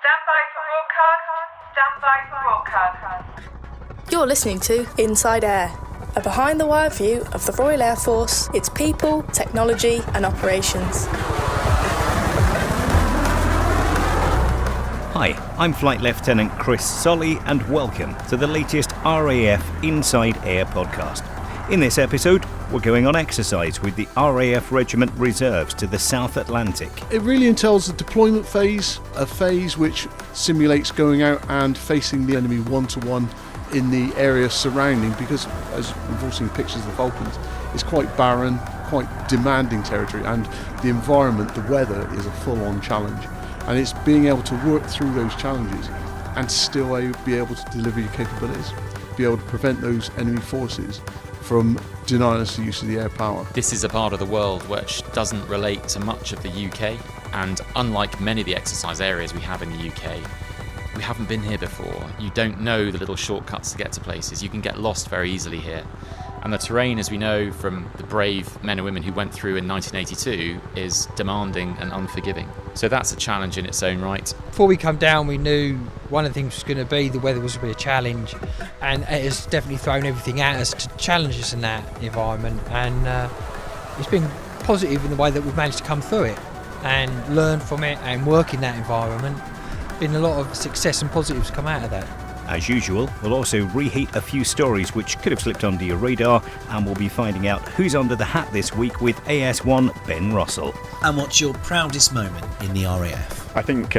Stand by for broadcast. You're listening to Inside Air, a behind-the-wire view of the Royal Air Force, its people, technology and operations. Hi, I'm Flight Lieutenant Chris Solly and welcome to the latest RAF Inside Air podcast. In this episode, we're going on exercise with the RAF Regiment Reserves to the South Atlantic. It really entails the deployment phase, a phase which simulates going out and facing the enemy one-to-one in the area surrounding, because as we've all seen pictures of the Falklands, it's quite barren, quite demanding territory, and the environment, the weather, is a full-on challenge. And it's being able to work through those challenges and still be able to deliver your capabilities, be able to prevent those enemy forces from denying us the use of the air power. This is a part of the world which doesn't relate to much of the UK, and unlike many of the exercise areas we have in the UK, we haven't been here before. You don't know the little shortcuts to get to places. You can get lost very easily here. And the terrain, as we know from the brave men and women who went through in 1982, is demanding and unforgiving. So that's a challenge in its own right. Before we come down, we knew one of the things was going to be the weather was going to be a challenge, and it has definitely thrown everything at us to challenge us in that environment. And it's been positive in the way that we've managed to come through it and learn from it and work in that environment. Been a lot of success and positives come out of that. As usual, we'll also reheat a few stories which could have slipped under your radar, and we'll be finding out who's under the hat this week with AS1 Ben Russell. And what's your proudest moment in the RAF? I think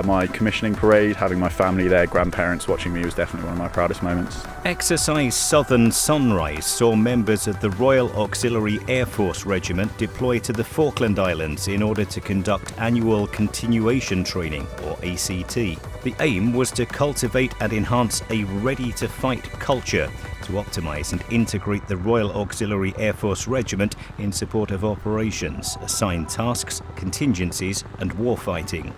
my commissioning parade, having my family there, grandparents watching me, was definitely one of my proudest moments. Exercise Southern Sunrise saw members of the Royal Auxiliary Air Force Regiment deploy to the Falkland Islands in order to conduct annual continuation training, or ACT. The aim was to cultivate and enhance a ready-to-fight culture, to optimise and integrate the Royal Auxiliary Air Force Regiment in support of operations, assigned tasks, contingencies and warfighting.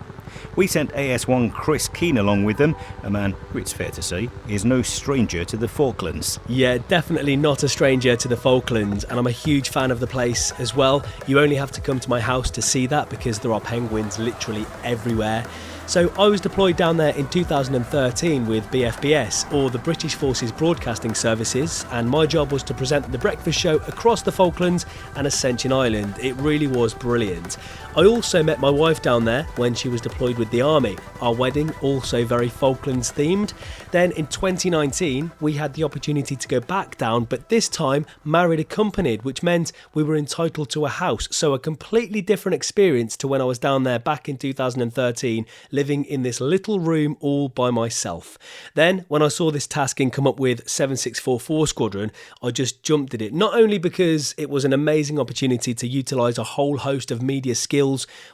We sent AS1 Chris Keane along with them, a man who, it's fair to say, is no stranger to the Falklands. Yeah, definitely not a stranger to the Falklands, and I'm a huge fan of the place as well. You only have to come to my house to see that, because there are penguins literally everywhere. So I was deployed down there in 2013 with BFBS, or the British Forces Broadcasting Services, and my job was to present the breakfast show across the Falklands and Ascension Island. It really was brilliant. I also met my wife down there when she was deployed with the Army. Our wedding also very Falklands themed. Then in 2019 we had the opportunity to go back down, but this time married accompanied, which meant we were entitled to a house. So a completely different experience to when I was down there back in 2013, living in this little room all by myself. Then when I saw this tasking come up with 7644 Squadron, I just jumped at it, not only because it was an amazing opportunity to utilise a whole host of media skills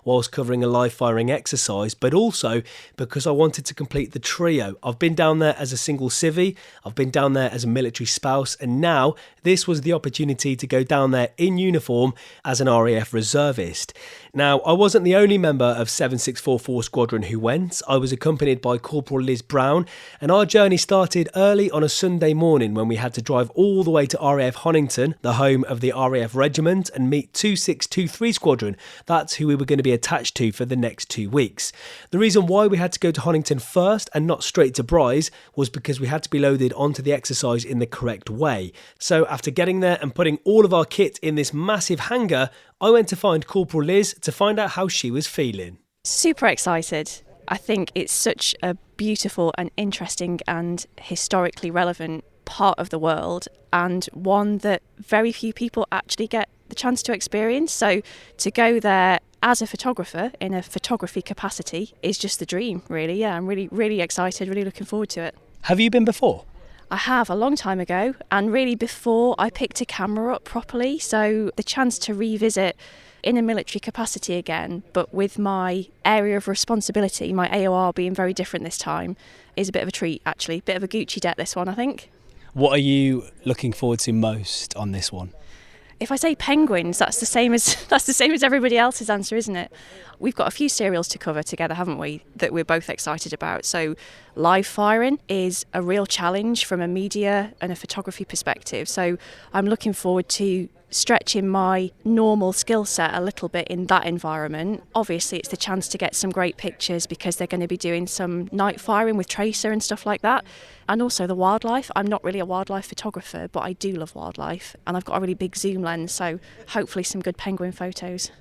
whilst covering a live firing exercise, but also because I wanted to complete the trio. I've been down there as a single civvy, I've been down there as a military spouse, and now this was the opportunity to go down there in uniform as an RAF reservist. Now, I wasn't the only member of 7644 Squadron who went. I was accompanied by Corporal Liz Brown, and our journey started early on a Sunday morning when we had to drive all the way to RAF Honington, the home of the RAF Regiment, and meet 2623 Squadron. That's who we were going to be attached to for the next 2 weeks. The reason why we had to go to Honington first and not straight to Bryce was because we had to be loaded onto the exercise in the correct way. So after getting there and putting all of our kit in this massive hangar, I went to find Corporal Liz to find out how she was feeling. Super excited. I think it's such a beautiful and interesting and historically relevant part of the world, and one that very few people actually get the chance to experience. So to go there as a photographer in a photography capacity is just the dream, really. Yeah, I'm really excited, really looking forward to it. Have you been before? I have, a long time ago, and really before I picked a camera up properly. So the chance to revisit in a military capacity again, but with my area of responsibility, my AOR being very different this time, is a bit of a treat, actually. Bit of a Gucci debt, this one, I think. What are you looking forward to most on this one? If I say penguins, that's the same as everybody else's answer, isn't it? We've got a few serials to cover together, haven't we, that we're both excited about. So live firing is a real challenge from a media and a photography perspective. So I'm looking forward to stretching my normal skill set a little bit in that environment. Obviously, it's the chance to get some great pictures because they're going to be doing some night firing with tracer and stuff like that. And also the wildlife. I'm not really a wildlife photographer, but I do love wildlife. And I've got a really big zoom lens, so hopefully some good penguin photos.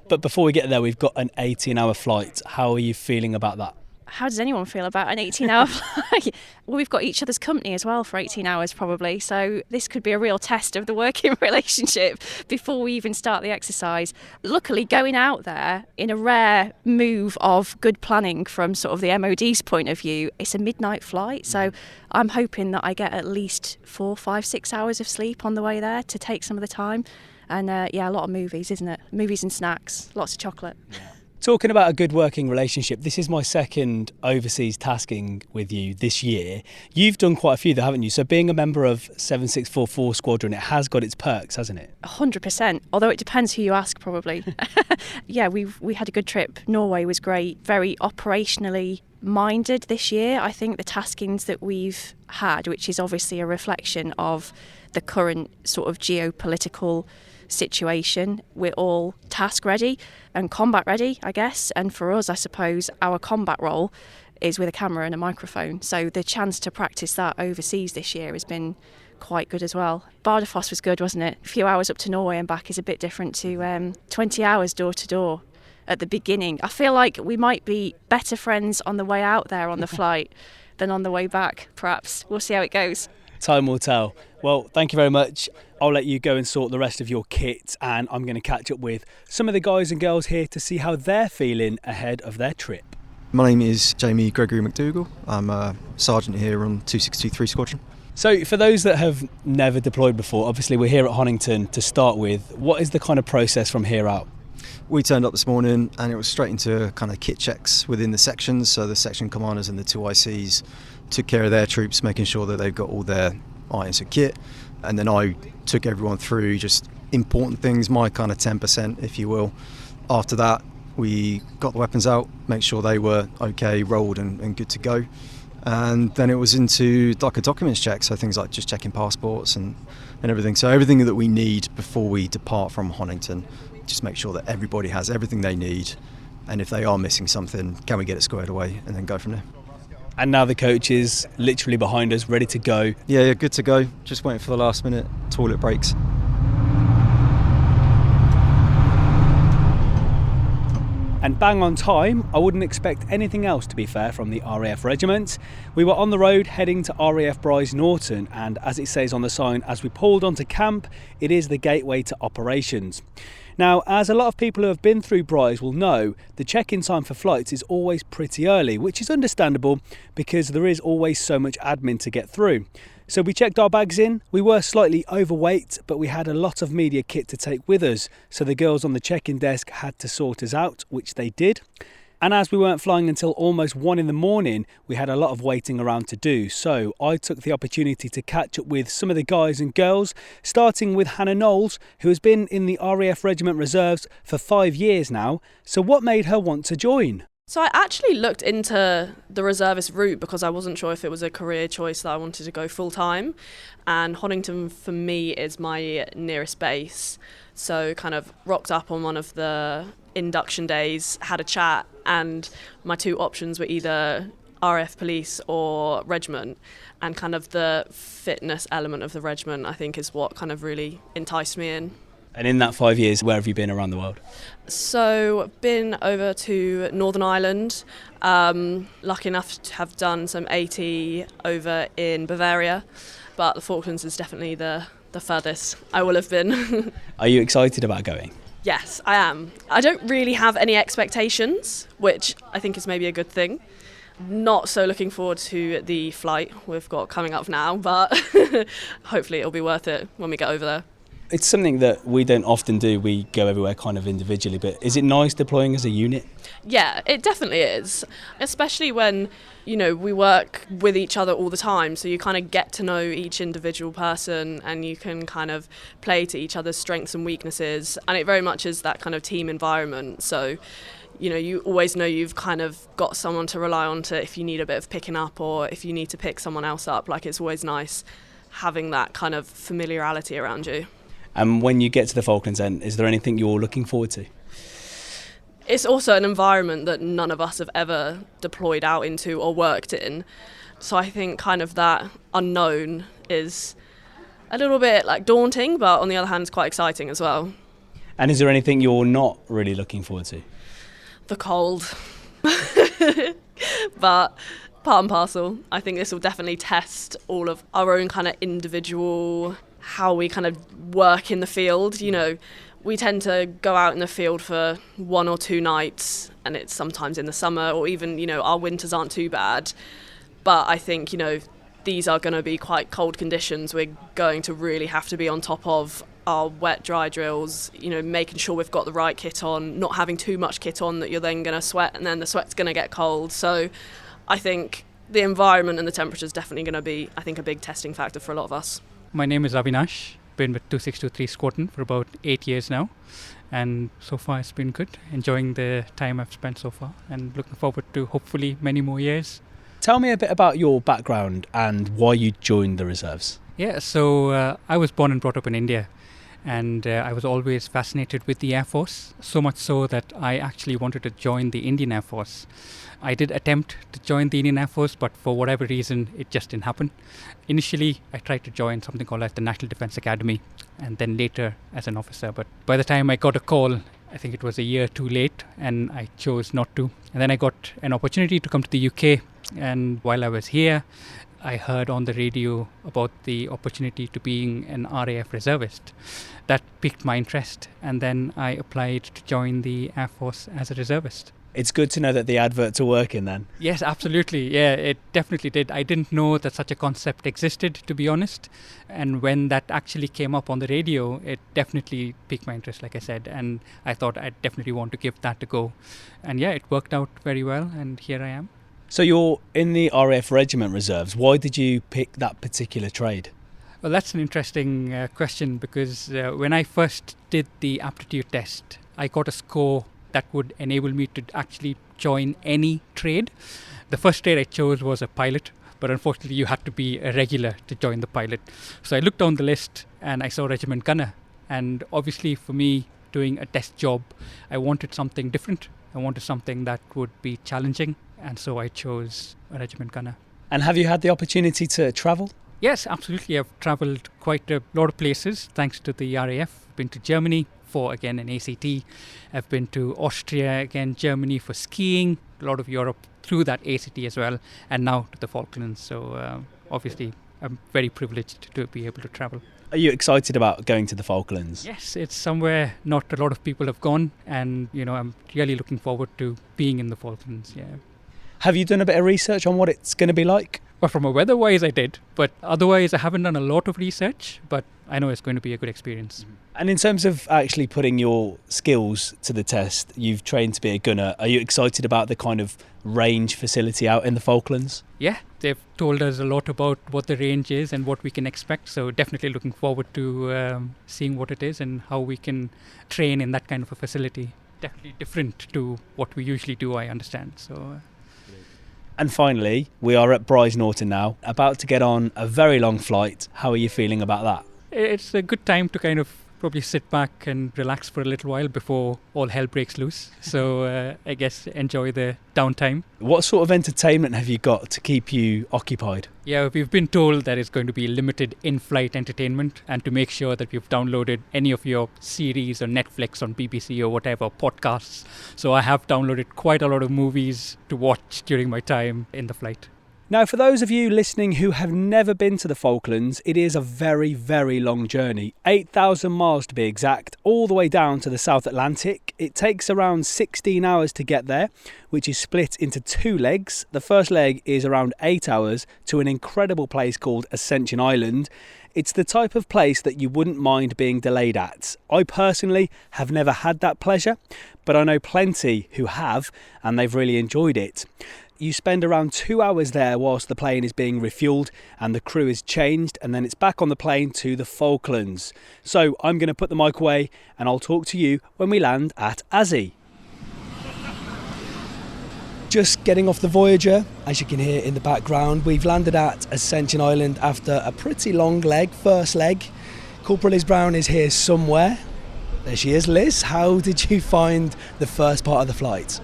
But before we get there, we've got an 18-hour flight. How are you feeling about that? How does anyone feel about an 18-hour flight? Well, we've got each other's company as well for 18 hours probably, so this could be a real test of the working relationship before we even start the exercise. Luckily, going out there in a rare move of good planning from sort of the MOD's point of view, it's a midnight flight, so I'm hoping that I get at least 4, 5, 6 hours of sleep on the way there to take some of the time. And yeah, a lot of movies, isn't it? Movies and snacks, lots of chocolate. Talking about a good working relationship, this is my second overseas tasking with you this year. You've done quite a few though, haven't you? So being a member of 7644 Squadron, it has got its perks, hasn't it? 100%, although it depends who you ask probably. Yeah, we had a good trip. Norway was great, very operationally minded this year. I think the taskings that we've had, which is obviously a reflection of the current sort of geopolitical situation, we're all task ready and combat ready, I guess. And for us, I suppose, our combat role is with a camera and a microphone. So the chance to practice that overseas this year has been quite good as well. Bardufoss was good, wasn't it? A few hours up to Norway and back is a bit different to 20 hours door to door at the beginning. I feel like we might be better friends on the way out there on the flight than on the way back, perhaps. We'll see how it goes. Time will tell. Well, thank you very much. I'll let you go and sort the rest of your kit, and I'm going to catch up with some of the guys and girls here to see how they're feeling ahead of their trip. My name is Jamie Gregory McDougall. I'm a sergeant here on 2623 Squadron. So for those that have never deployed before, obviously we're here at Honington to start with. What is the kind of process from here out? We turned up this morning and it was straight into kind of kit checks within the sections. So the section commanders and the 2 ICs took care of their troops, making sure that they've got all their items of kit. And then I took everyone through just important things, my kind of 10%, if you will. After that, we got the weapons out, make sure they were okay, rolled and good to go. And then it was into like a documents check, so things like just checking passports and everything. So everything that we need before we depart from Honington, just make sure that everybody has everything they need. And if they are missing something, can we get it squared away and then go from there. And now the coach is literally behind us, ready to go. Yeah, good to go. Just waiting for the last minute toilet breaks. And bang on time, I wouldn't expect anything else, to be fair, from the RAF Regiment. We were on the road heading to RAF Bryce Norton, and as it says on the sign, as we pulled onto camp, it is the gateway to operations. Now, as a lot of people who have been through Bryce will know, the check-in time for flights is always pretty early, which is understandable because there is always so much admin to get through. So we checked our bags in. We were slightly overweight, but we had a lot of media kit to take with us, so the girls on the check-in desk had to sort us out, which they did. And as we weren't flying until almost 1 in the morning, we had a lot of waiting around to do. So I took the opportunity to catch up with some of the guys and girls, starting with Hannah Knowles, who has been in the RAF Regiment Reserves for 5 years now. So what made her want to join? So I actually looked into the reservist route because I wasn't sure if it was a career choice that I wanted to go full time, and Honington for me is my nearest base. So kind of rocked up on one of the induction days, had a chat, and my 2 options were either RAF Police or Regiment, and kind of the fitness element of the Regiment I think is what kind of really enticed me in. And in that 5 years, where have you been around the world? So been over to Northern Ireland, lucky enough to have done some AT over in Bavaria, but the Falklands is definitely the furthest I will have been. Are you excited about going? Yes, I am. I don't really have any expectations, which I think is maybe a good thing. Not so looking forward to the flight we've got coming up now, but hopefully it'll be worth it when we get over there. It's something that we don't often do. We go everywhere kind of individually, but is it nice deploying as a unit? Yeah, it definitely is, especially when, you know, we work with each other all the time, so you kind of get to know each individual person and you can kind of play to each other's strengths and weaknesses, and it very much is that kind of team environment. So you always know you've kind of got someone to rely on to if you need a bit of picking up or if you need to pick someone else up. Like, it's always nice having that kind of familiarity around you. And when you get to the Falklands then, is there anything you're looking forward to? It's also an environment that none of us have ever deployed out into or worked in. So I think kind of that unknown is a little bit like daunting, but on the other hand, it's quite exciting as well. And is there anything you're not really looking forward to? The cold. But part and parcel. I think this will definitely test all of our own kind of individual, how we kind of work in the field. We tend to go out in the field for 1 or 2 nights, and it's sometimes in the summer, or even, our winters aren't too bad. But I think, these are going to be quite cold conditions. We're going to really have to be on top of our wet, dry drills, making sure we've got the right kit on, not having too much kit on that you're then going to sweat, and then the sweat's going to get cold. So I think the environment and the temperature is definitely going to be, I think, a big testing factor for a lot of us. My name is Avinash. Been with 2623 Squadron for about 8 years now, and so far it's been good. Enjoying the time I've spent so far and looking forward to hopefully many more years. Tell me a bit about your background and why you joined the reserves. Yeah, so I was born and brought up in India, and I was always fascinated with the Air Force, so much so that I actually wanted to join the Indian Air Force. I did attempt to join the Indian Air Force, but for whatever reason, it just didn't happen. Initially, I tried to join something called the National Defence Academy, and then later as an officer. But by the time I got a call, I think it was a year too late, and I chose not to. And then I got an opportunity to come to the UK, and while I was here, I heard on the radio about the opportunity to being an RAF reservist. That piqued my interest, and then I applied to join the Air Force as a reservist. It's good to know that the adverts are working then. Yes, absolutely. Yeah, it definitely did. I didn't know that such a concept existed, to be honest. And when that actually came up on the radio, it definitely piqued my interest, like I said. And I thought I'd definitely want to give that a go. And yeah, it worked out very well, and here I am. So you're in the RAF Regiment Reserves. Why did you pick that particular trade? Well, that's an interesting question, because when I first did the aptitude test, I got a score that would enable me to actually join any trade. The first trade I chose was a pilot, but unfortunately you had to be a regular to join the pilot. So I looked down the list and I saw Regiment Gunner. And obviously for me, doing a test job, I wanted something different. I wanted something that would be challenging. And so I chose a Regiment Gunner. And have you had the opportunity to travel? Yes, absolutely. I've travelled quite a lot of places thanks to the RAF. I've been to Germany for, again, an ACT. I've been to Austria, again, Germany for skiing, a lot of Europe through that ACT as well, and now to the Falklands. So obviously, I'm very privileged to be able to travel. Are you excited about going to the Falklands? Yes, it's somewhere not a lot of people have gone, and I'm really looking forward to being in the Falklands. Yeah. Have you done a bit of research on what it's going to be like? Well, from a weather-wise, I did, but otherwise, I haven't done a lot of research. But I know it's going to be a good experience. And in terms of actually putting your skills to the test, you've trained to be a gunner. Are you excited about the kind of range facility out in the Falklands? Yeah, they've told us a lot about what the range is and what we can expect. So definitely looking forward to seeing what it is and how we can train in that kind of a facility. Definitely different to what we usually do, I understand. So. And finally, we are at Bryce Norton now, about to get on a very long flight. How are you feeling about that? It's a good time to kind of probably sit back and relax for a little while before all hell breaks loose. So I guess enjoy the downtime. What sort of entertainment have you got to keep you occupied? Yeah, we've been told that it's going to be limited in-flight entertainment, and to make sure that we've downloaded any of your series on Netflix, on BBC or whatever, podcasts. So I have downloaded quite a lot of movies to watch during my time in the flight. Now, for those of you listening who have never been to the Falklands, it is a very, very long journey. 8,000 miles to be exact, all the way down to the South Atlantic. It takes around 16 hours to get there, which is split into 2 legs. The first leg is around 8 hours to an incredible place called Ascension Island. It's the type of place that you wouldn't mind being delayed at. I personally have never had that pleasure, but I know plenty who have, and they've really enjoyed it. You spend around 2 hours there whilst the plane is being refuelled and the crew is changed, and then it's back on the plane to the Falklands. So I'm going to put the mic away and I'll talk to you when we land at Azzy. just getting off the Voyager, as you can hear in the background. We've landed at Ascension Island after a pretty long first leg. Corporal Liz Brown is here somewhere. There she is. Liz, how did you find the first part of the flight?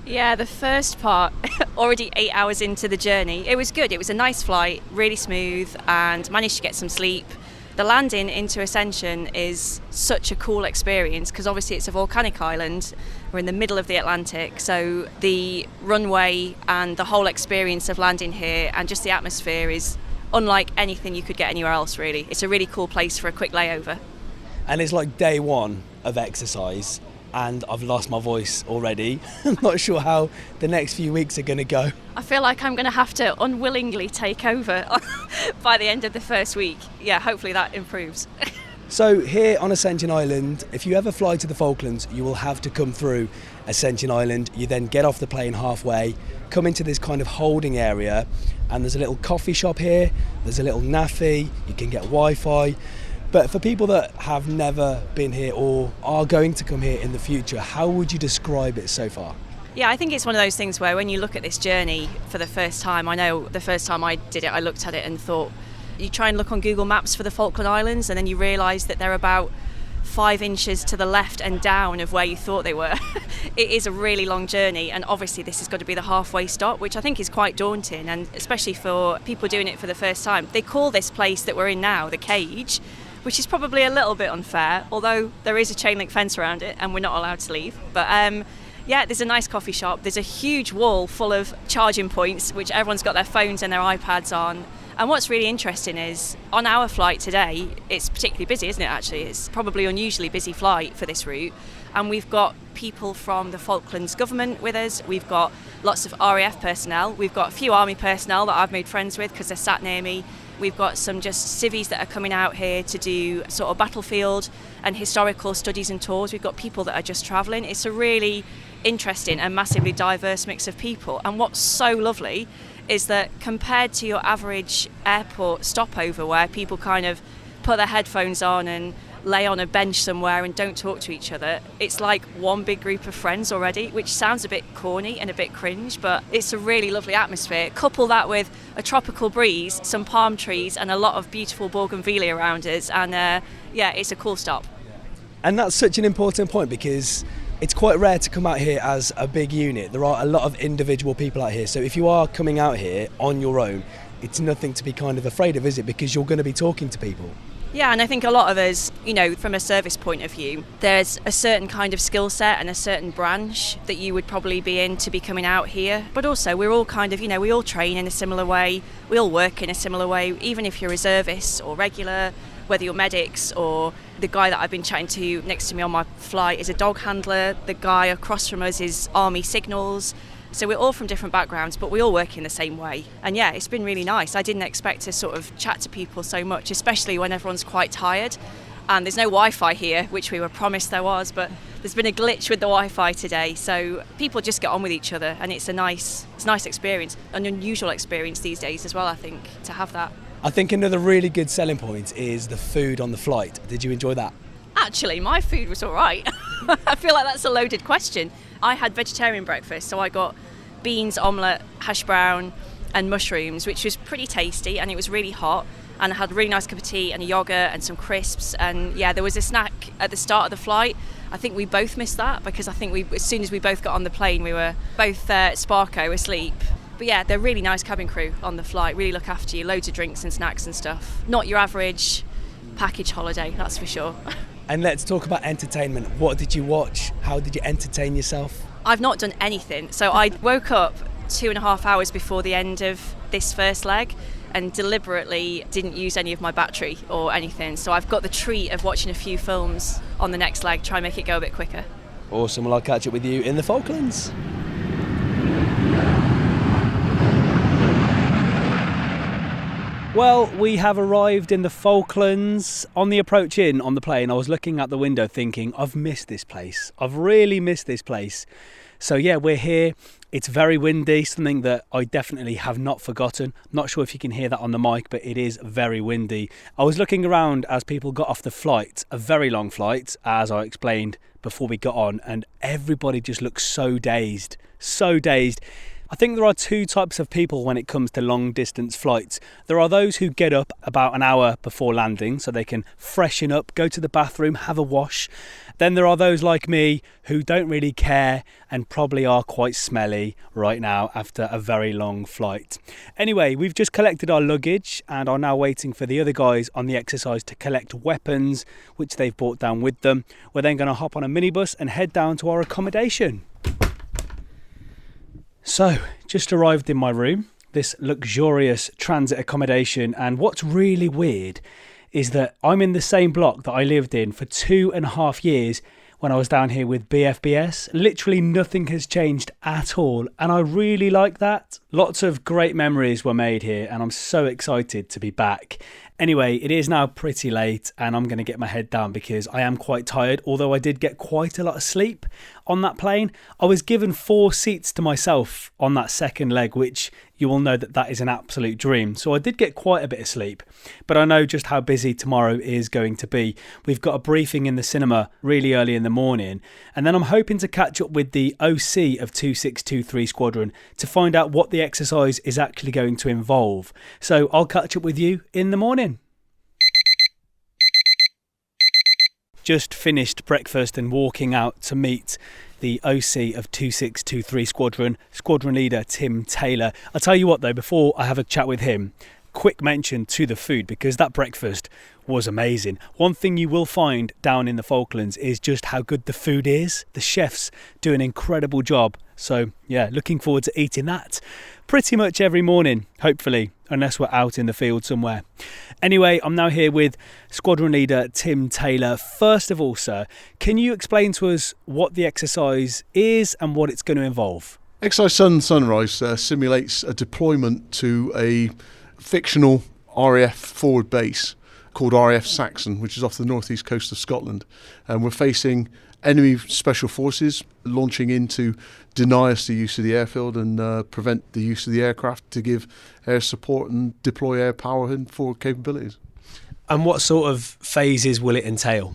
Yeah, the first part, already 8 hours into the journey, it was good. It was a nice flight, really smooth, and managed to get some sleep. The landing into Ascension is such a cool experience because obviously it's a volcanic island. We're in the middle of the Atlantic, so the runway and the whole experience of landing here and just the atmosphere is unlike anything you could get anywhere else, really. It's a really cool place for a quick layover. And it's like day one of exercise, and I've lost my voice already. I'm not sure how the next few weeks are going to go. I feel like I'm going to have to unwillingly take over by the end of the first week. Yeah, hopefully that improves. So here on Ascension Island, if you ever fly to the Falklands, you will have to come through Ascension Island. You then get off the plane halfway, come into this kind of holding area, and there's a little coffee shop here, there's a little naffy, you can get Wi-Fi. But for people that have never been here or are going to come here in the future, how would you describe it so far? Yeah, I think it's one of those things where when you look at this journey for the first time, I know the first time I did it, I looked at it and thought, you try and look on Google Maps for the Falkland Islands and then you realise that they're about 5 inches to the left and down of where you thought they were. It is a really long journey, and obviously this has got to be the halfway stop, which I think is quite daunting, and especially for people doing it for the first time. They call this place that we're in now the Cage, which is probably a little bit unfair, although there is a chain link fence around it and we're not allowed to leave. But yeah, there's a nice coffee shop. There's a huge wall full of charging points, which everyone's got their phones and their iPads on. And what's really interesting is, on our flight today, it's particularly busy, isn't it, actually? It's probably an unusually busy flight for this route. And we've got people from the Falklands government with us. We've got lots of RAF personnel. We've got a few army personnel that I've made friends with because they're sat near me. We've got some just civvies that are coming out here to do sort of battlefield and historical studies and tours. We've got people that are just travelling. It's a really interesting and massively diverse mix of people. And what's so lovely is that compared to your average airport stopover where people kind of put their headphones on and lay on a bench somewhere and don't talk to each other, it's like one big group of friends already, which sounds a bit corny and a bit cringe, but it's a really lovely atmosphere. Couple that with a tropical breeze, some palm trees and a lot of beautiful bougainvillea around us, and yeah, it's a cool stop. And that's such an important point because it's quite rare to come out here as a big unit. There are a lot of individual people out here, so if you are coming out here on your own, it's nothing to be kind of afraid of, is it? Because you're going to be talking to people. Yeah, and I think a lot of us, you know, from a service point of view, there's a certain kind of skill set and a certain branch that you would probably be in to be coming out here. But also we're all kind of, you know, we all train in a similar way, we all work in a similar way, even if you're reservists or regular, whether you're medics or the guy that I've been chatting to next to me on my flight is a dog handler, the guy across from us is army signals. So we're all from different backgrounds, but we all work in the same way. And yeah, it's been really nice. I didn't expect to sort of chat to people so much, especially when everyone's quite tired. And there's no Wi-Fi here, which we were promised there was, but there's been a glitch with the Wi-Fi today. So people just get on with each other, and it's a nice experience, an unusual experience these days as well, I think, to have that. I think another really good selling point is the food on the flight. Did you enjoy that? Actually, my food was all right. I feel like that's a loaded question. I had vegetarian breakfast, so I got beans, omelette, hash brown and mushrooms, which was pretty tasty, and it was really hot, and I had a really nice cup of tea and a yoghurt and some crisps, and yeah, there was a snack at the start of the flight. I think we both missed that because I think as soon as we both got on the plane, we were both sparko asleep. But yeah, they're really nice cabin crew on the flight, really look after you, loads of drinks and snacks and stuff. Not your average package holiday, that's for sure. And let's talk about entertainment. What did you watch? How did you entertain yourself? I've not done anything. So I woke up 2.5 hours before the end of this first leg and deliberately didn't use any of my battery or anything. So I've got the treat of watching a few films on the next leg, try and make it go a bit quicker. Awesome. Well, I'll catch up with you in the Falklands. Well, we have arrived in the Falklands. On the approach in on the plane, I was looking out the window thinking, I've missed this place. I've really missed this place. So yeah, we're here It's very windy, something that I definitely have not forgotten. I'm not sure if you can hear that on the mic, but it is very windy. I was looking around as people got off the flight, a very long flight, as I explained before we got on, and everybody just looks so dazed, so dazed. I think there are two types of people when it comes to long distance flights. There are those who get up about an hour before landing so they can freshen up, go to the bathroom, have a wash. Then there are those like me who don't really care and probably are quite smelly right now after a very long flight. Anyway, we've just collected our luggage and are now waiting for the other guys on the exercise to collect weapons, which they've brought down with them. We're then going to hop on a minibus and head down to our accommodation. So, just arrived in my room, this luxurious transit accommodation, and what's really weird is that I'm in the same block that I lived in for 2.5 years when I was down here with BFBS. Literally nothing has changed at all, and I really like that. Lots of great memories were made here, and I'm so excited to be back. Anyway, it is now pretty late and I'm going to get my head down because I am quite tired, although I did get quite a lot of sleep on that plane. I was given 4 seats to myself on that second leg, which you will know that is an absolute dream. So I did get quite a bit of sleep, but I know just how busy tomorrow is going to be. We've got a briefing in the cinema really early in the morning, and then I'm hoping to catch up with the OC of 2623 Squadron to find out what the exercise is actually going to involve. So I'll catch up with you in the morning. Just finished breakfast and walking out to meet the OC of 2623 Squadron, Squadron Leader Tim Taylor. I'll tell you what though, before I have a chat with him, quick mention to the food, because that breakfast was amazing. One thing you will find down in the Falklands is just how good the food is. The chefs do an incredible job. So yeah, looking forward to eating that pretty much every morning, hopefully, unless we're out in the field somewhere. Anyway, I'm now here with Squadron Leader Tim Taylor. First of all, sir, can you explain to us what the exercise is and what it's going to involve? Exercise Sunrise simulates a deployment to a fictional RAF forward base called RAF Saxon, which is off the northeast coast of Scotland. And we're facing enemy special forces launching in to deny us the use of the airfield and prevent the use of the aircraft to give air support and deploy air power and forward capabilities. And what sort of phases will it entail?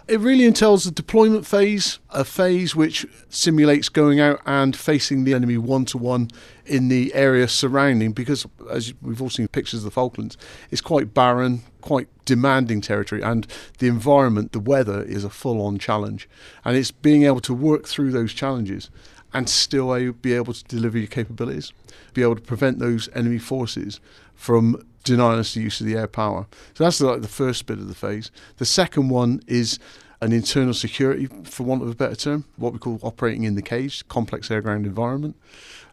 It really entails the deployment phase, a phase which simulates going out and facing the enemy one-to-one in the area surrounding, because as we've all seen pictures of the Falklands, it's quite barren, quite demanding territory, and the environment, the weather, is a full-on challenge. And it's being able to work through those challenges and still be able to deliver your capabilities, be able to prevent those enemy forces from denying us the use of the air power. So that's like the first bit of the phase. The second one is an internal security, for want of a better term, what we call operating in the cage, complex air-ground environment.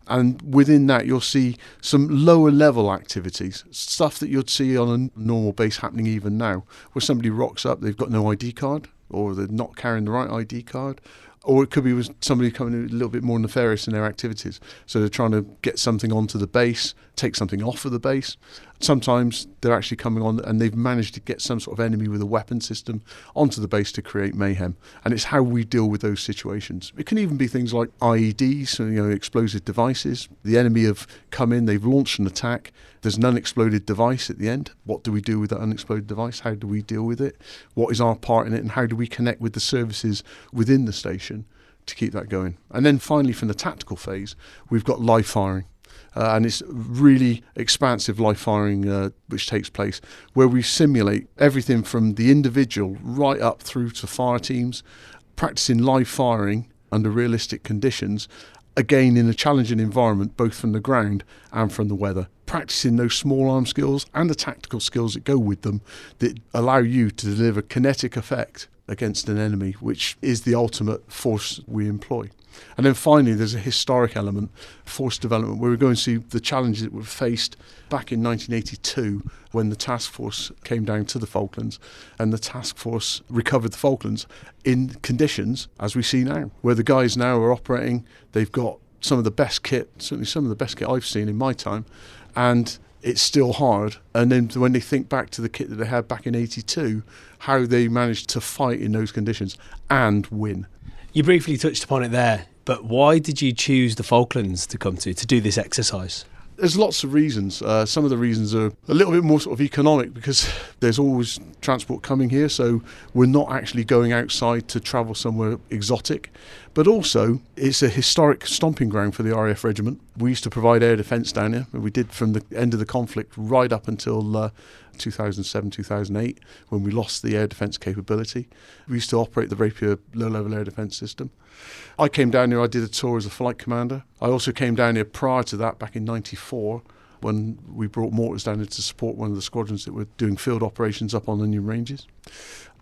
And within that, you'll see some lower level activities, stuff that you'd see on a normal base happening even now, where somebody rocks up, they've got no ID card, or they're not carrying the right ID card, or it could be with somebody coming a little bit more nefarious in their activities. So they're trying to get something onto the base, take something off of the base. Sometimes they're actually coming on and they've managed to get some sort of enemy with a weapon system onto the base to create mayhem. And it's how we deal with those situations. It can even be things like IEDs, so, explosive devices. The enemy have come in, they've launched an attack. There's an unexploded device at the end. What do we do with that unexploded device? How do we deal with it? What is our part in it? And how do we connect with the services within the station to keep that going? And then finally, from the tactical phase, we've got live firing. And it's really expansive live firing which takes place, where we simulate everything from the individual right up through to fire teams, practicing live firing under realistic conditions, again in a challenging environment, both from the ground and from the weather. Practicing those small arm skills and the tactical skills that go with them that allow you to deliver kinetic effect against an enemy, which is the ultimate force we employ. And then finally, there's a historic element, force development, where we're going to see the challenges that were faced back in 1982 when the task force came down to the Falklands, and the task force recovered the Falklands in conditions as we see now, where the guys now are operating. They've got some of the best kit, certainly some of the best kit I've seen in my time, and it's still hard. And then when they think back to the kit that they had back in 82, how they managed to fight in those conditions and win. You briefly touched upon it there. But why did you choose the Falklands to come to do this exercise? There's lots of reasons. Some of the reasons are a little bit more sort of economic because there's always transport coming here, so we're not actually going outside to travel somewhere exotic. But also, it's a historic stomping ground for the RAF Regiment. We used to provide air defence down here, and we did from the end of the conflict right up until 2007, 2008, when we lost the air defence capability. We used to operate the Rapier low-level air defence system. I came down here, I did a tour as a flight commander. I also came down here prior to that, back in '94, when we brought mortars down here to support one of the squadrons that were doing field operations up on the new ranges.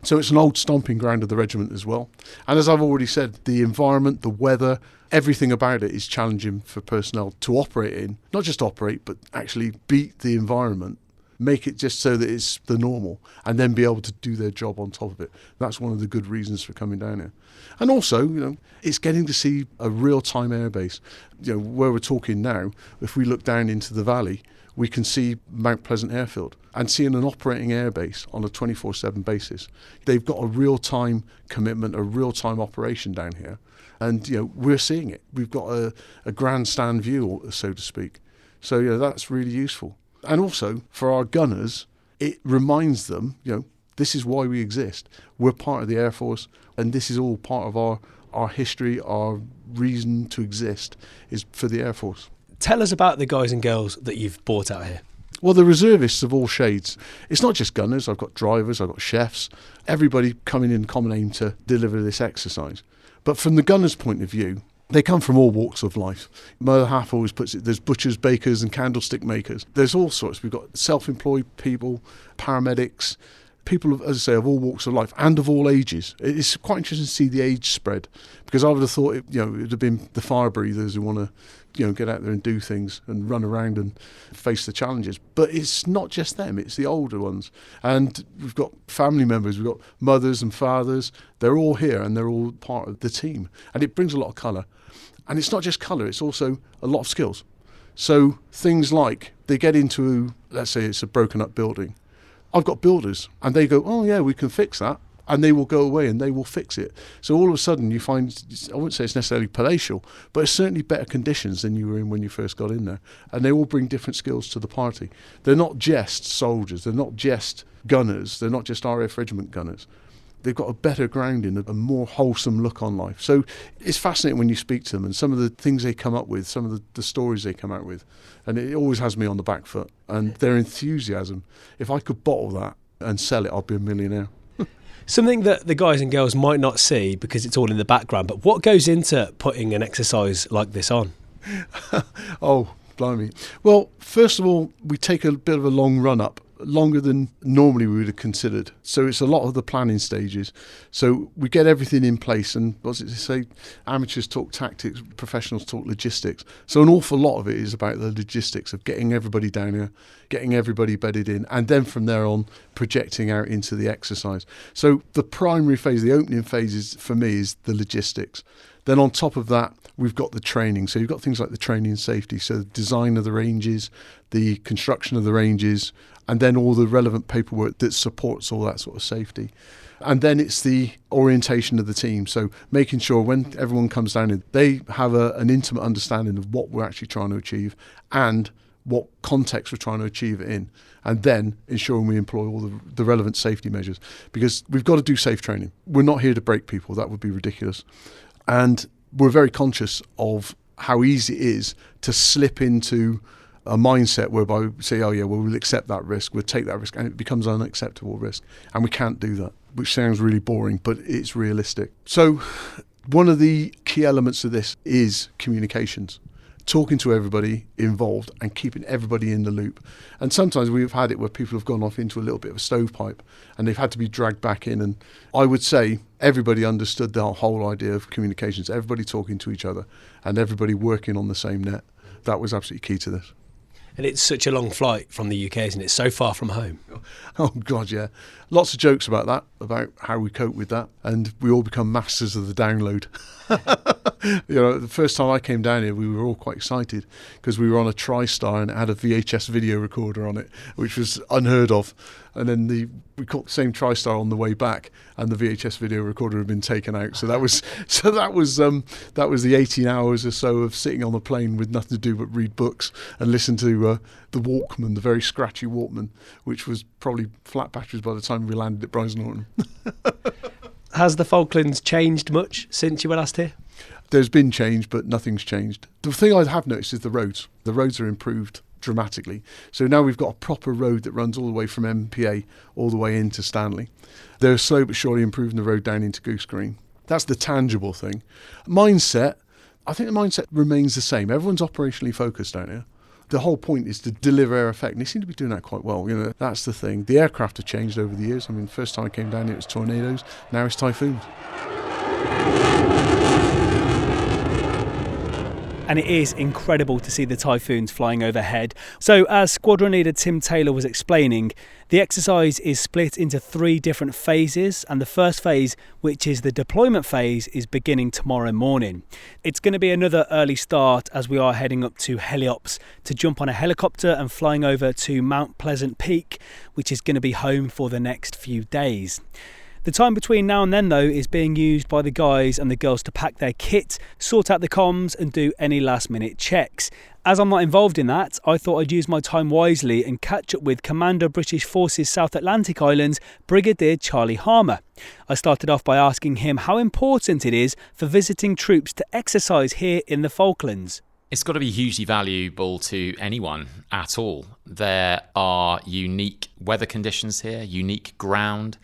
So it's an old stomping ground of the regiment as well. And as I've already said, the environment, the weather, everything about it is challenging for personnel to operate in. Not just operate, but actually beat the environment. Make it just so that it's the normal, and then be able to do their job on top of it. That's one of the good reasons for coming down here. And also, it's getting to see a real-time airbase. Where we're talking now, if we look down into the valley, we can see Mount Pleasant Airfield, and seeing an operating airbase on a 24/7 basis. They've got a real-time commitment, a real-time operation down here, and we're seeing it. We've got a grandstand view, so to speak. So that's really useful. And also, for our gunners, it reminds them, this is why we exist. We're part of the Air Force, and this is all part of our history, our reason to exist is for the Air Force. Tell us about the guys and girls that you've brought out here. Well, the reservists of all shades. It's not just gunners. I've got drivers, I've got chefs, everybody coming in common aim to deliver this exercise. But from the gunners' point of view, they come from all walks of life. My other half always puts it, there's butchers, bakers and candlestick makers. There's all sorts. We've got self-employed people, paramedics, people, as I say, of all walks of life and of all ages. It's quite interesting to see the age spread, because I would have thought it would have been the fire breathers who want to get out there and do things and run around and face the challenges. But it's not just them, it's the older ones. And we've got family members, we've got mothers and fathers. They're all here and they're all part of the team. And it brings a lot of colour. And it's not just colour, it's also a lot of skills. So things like they get into, let's say it's a broken up building. I've got builders and they go, oh yeah, we can fix that. And they will go away and they will fix it. So all of a sudden you find, I wouldn't say it's necessarily palatial, but it's certainly better conditions than you were in when you first got in there. And they all bring different skills to the party. They're not just soldiers, they're not just gunners, they're not just RAF Regiment gunners. They've got a better grounding, a more wholesome look on life. So it's fascinating when you speak to them and some of the things they come up with, some of the stories they come out with. And it always has me on the back foot. And their enthusiasm, if I could bottle that and sell it, I'd be a millionaire. Something that the guys and girls might not see because it's all in the background, but what goes into putting an exercise like this on? Oh, blimey. Well, first of all, we take a bit of a long run up, longer than normally we would have considered. So it's a lot of the planning stages. So we get everything in place, and what's it to say? Amateurs talk tactics, professionals talk logistics. So an awful lot of it is about the logistics of getting everybody down here, getting everybody bedded in, and then from there on projecting out into the exercise. So the primary phase, the opening phase for me is the logistics. Then on top of that, we've got the training. So you've got things like the training and safety, so the design of the ranges, the construction of the ranges, and then all the relevant paperwork that supports all that sort of safety. And then it's the orientation of the team. So making sure when everyone comes down in, they have an intimate understanding of what we're actually trying to achieve and what context we're trying to achieve it in. And then ensuring we employ all the relevant safety measures. Because we've got to do safe training. We're not here to break people. That would be ridiculous. And we're very conscious of how easy it is to slip into a mindset whereby we say, oh yeah, well, we'll accept that risk, we'll take that risk, and it becomes an unacceptable risk. And we can't do that, which sounds really boring, but it's realistic. So one of the key elements of this is communications. Talking to everybody involved and keeping everybody in the loop. And sometimes we've had it where people have gone off into a little bit of a stovepipe and they've had to be dragged back in. And I would say everybody understood the whole idea of communications, everybody talking to each other and everybody working on the same net. That was absolutely key to this. And it's such a long flight from the UK, isn't it? So far from home. Oh, God, yeah. Lots of jokes about that, about how we cope with that. And we all become masters of the download. The first time I came down here, we were all quite excited because we were on a TriStar and it had a VHS video recorder on it, which was unheard of. And then we caught the same TriStar on the way back, and the VHS video recorder had been taken out. So that was the 18 hours or so of sitting on the plane with nothing to do but read books and listen to the Walkman, the very scratchy Walkman, which was probably flat batteries by the time we landed at Brize Norton. Has the Falklands changed much since you were last here? There's been change, but nothing's changed. The thing I have noticed is the roads. The roads are improved dramatically. So now we've got a proper road that runs all the way from MPA all the way into Stanley. They're slow but surely improving the road down into Goose Green. That's the tangible thing. Mindset, I think the mindset remains the same. Everyone's operationally focused down here. The whole point is to deliver air effect, and they seem to be doing that quite well. That's the thing. The aircraft have changed over the years. I mean, the first time I came down here, it was tornadoes. Now it's typhoons. And it is incredible to see the typhoons flying overhead. So as Squadron Leader Tim Taylor was explaining, the exercise is split into 3 different phases, and the first phase, which is the deployment phase, is beginning tomorrow morning. It's going to be another early start as we are heading up to Heliops to jump on a helicopter and flying over to Mount Pleasant Peak, which is going to be home for the next few days. The time between now and then, though, is being used by the guys and the girls to pack their kit, sort out the comms and do any last-minute checks. As I'm not involved in that, I thought I'd use my time wisely and catch up with Commander British Forces South Atlantic Islands, Brigadier Charlie Harmer. I started off by asking him how important it is for visiting troops to exercise here in the Falklands. It's got to be hugely valuable to anyone at all. There are unique weather conditions here, unique ground.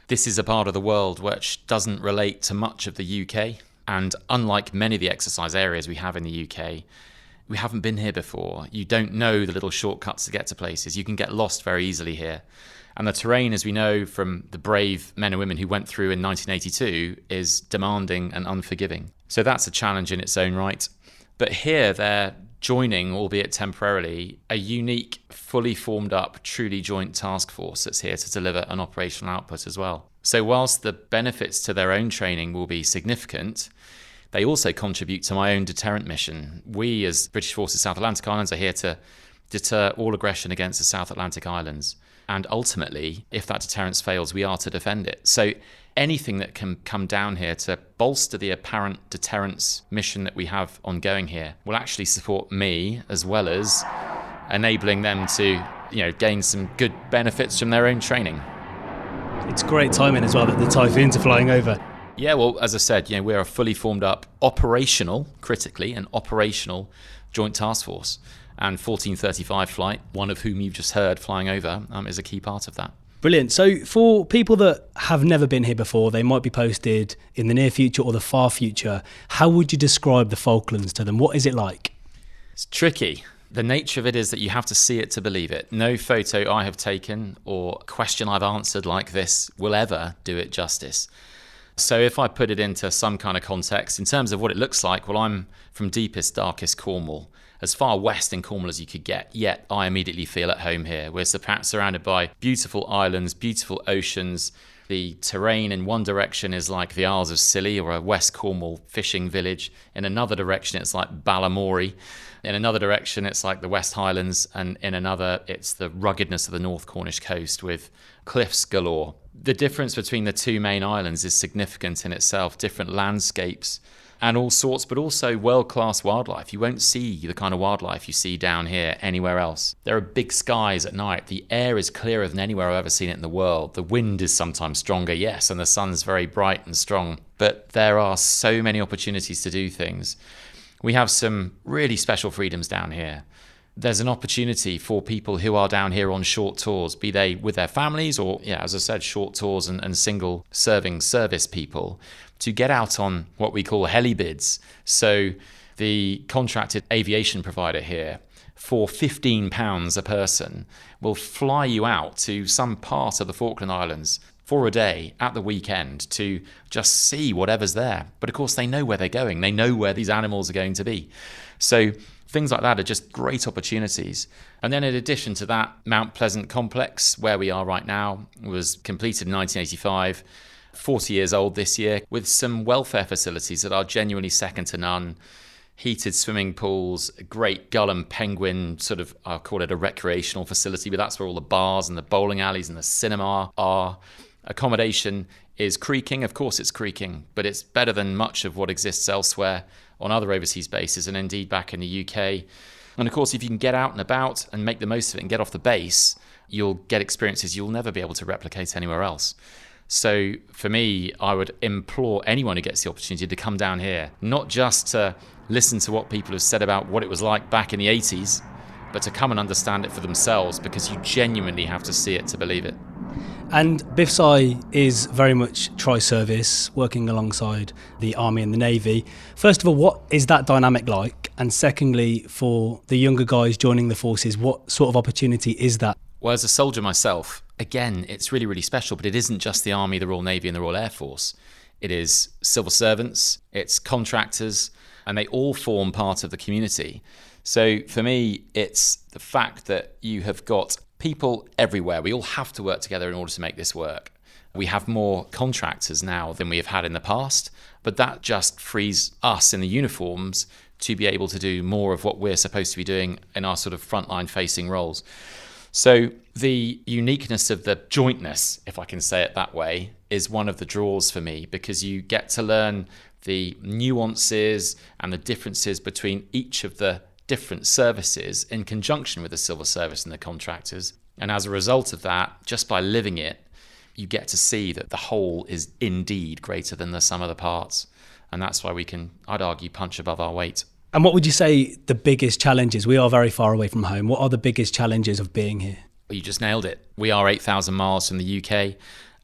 This is a part of the world which doesn't relate to much of the UK, and unlike many of the exercise areas we have in the UK, we haven't been here before. You don't know the little shortcuts to get to places. You can get lost very easily here. And the terrain, as we know from the brave men and women who went through in 1982, is demanding and unforgiving. So that's a challenge in its own right. But here they're joining, albeit temporarily, a unique, fully formed up, truly joint task force that's here to deliver an operational output as well. So whilst the benefits to their own training will be significant, they also contribute to my own deterrent mission. We, as British Forces South Atlantic Islands, are here to deter all aggression against the South Atlantic Islands. And ultimately, if that deterrence fails, we are to defend it. So anything that can come down here to bolster the apparent deterrence mission that we have ongoing here will actually support me, as well as enabling them to, gain some good benefits from their own training. It's great timing as well that the typhoons are flying over. Yeah, well, as I said, we're a fully formed up critically an operational joint task force. And 1435 flight, one of whom you've just heard flying over, is a key part of that. Brilliant. So for people that have never been here before, they might be posted in the near future or the far future. How would you describe the Falklands to them? What is it like? It's tricky. The nature of it is that you have to see it to believe it. No photo I have taken or question I've answered like this will ever do it justice. So if I put it into some kind of context, in terms of what it looks like, well, I'm from deepest, darkest Cornwall, as far west in Cornwall as you could get, yet I immediately feel at home here. We're surrounded by beautiful islands, beautiful oceans. The terrain in one direction is like the Isles of Scilly or a West Cornwall fishing village. In another direction, it's like Balamory. In another direction, it's like the West Highlands. And in another, it's the ruggedness of the North Cornish coast with cliffs galore. The difference between the two main islands is significant in itself, different landscapes and all sorts, but also world-class wildlife. You won't see the kind of wildlife you see down here anywhere else. There are big skies at night. The air is clearer than anywhere I've ever seen it in the world. The wind is sometimes stronger, yes, and the sun's very bright and strong, but there are so many opportunities to do things. We have some really special freedoms down here. There's an opportunity for people who are down here on short tours, be they with their families or, as I said, short tours and single serving service people, to get out on what we call helibids. So the contracted aviation provider here, for £15 a person, will fly you out to some part of the Falkland Islands for a day at the weekend to just see whatever's there. But of course, they know where they're going. They know where these animals are going to be. So things like that are just great opportunities. And then in addition to that, Mount Pleasant Complex, where we are right now, was completed in 1985. 40 years old this year, with some welfare facilities that are genuinely second to none. Heated swimming pools, a great gull and penguin sort of, I'll call it a recreational facility, but that's where all the bars and the bowling alleys and the cinema are. Accommodation is creaking. Of course it's creaking, but it's better than much of what exists elsewhere on other overseas bases and indeed back in the UK. And of course, if you can get out and about and make the most of it and get off the base, you'll get experiences you'll never be able to replicate anywhere else. So for me, I would implore anyone who gets the opportunity to come down here, not just to listen to what people have said about what it was like back in the 80s, but to come and understand it for themselves, because you genuinely have to see it to believe it. And BIFSI is very much tri-service, working alongside the Army and the Navy. First of all, what is that dynamic like? And secondly, for the younger guys joining the forces, what sort of opportunity is that? Well, as a soldier myself, again, it's really, really special, but it isn't just the Army, the Royal Navy and the Royal Air Force. It is civil servants, it's contractors, and they all form part of the community. So for me, it's the fact that you have got people everywhere. We all have to work together in order to make this work. We have more contractors now than we have had in the past, but that just frees us in the uniforms to be able to do more of what we're supposed to be doing in our sort of frontline facing roles. So the uniqueness of the jointness, if I can say it that way, is one of the draws for me, because you get to learn the nuances and the differences between each of the different services in conjunction with the civil service and the contractors. And as a result of that, just by living it, you get to see that the whole is indeed greater than the sum of the parts. And that's why we can, I'd argue, punch above our weight. And what would you say the biggest challenges? We are very far away from home. What are the biggest challenges of being here? Well, you just nailed it. We are 8,000 miles from the UK.